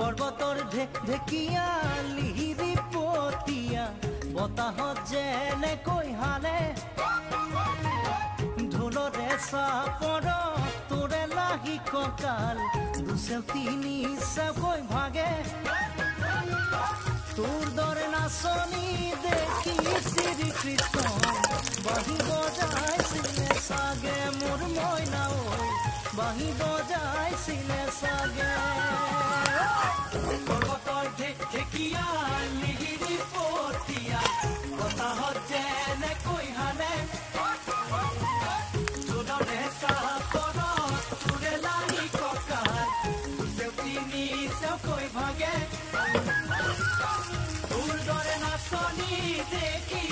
পৰ্বতৰ ঢেকীয়া লিহিৰি পতীয়া বতাহত যেনেকৈ হালে ঢোলৰে চাপৰ তোৰে লাহি কঁকাল দুচেও তিনি চেওকৈ ভাগে তোৰ দৰে নাচনি দেখি শ্ৰীকৃষ্ণ বাঁহী বজাইছিলে চাগে মোৰ মইনা ঐ বাঁহী বজাইছিলে চাগে পৰ্বতৰ ঢেকীয়া লিহিৰি পতীয়া বতাহত যেনেকৈ হালে ঢোলৰে চাপৰ তোৰে লাহি কঁকাল দুচেও তিনি চেওকৈ ভাগে তোৰ দৰে নাচনি দেখি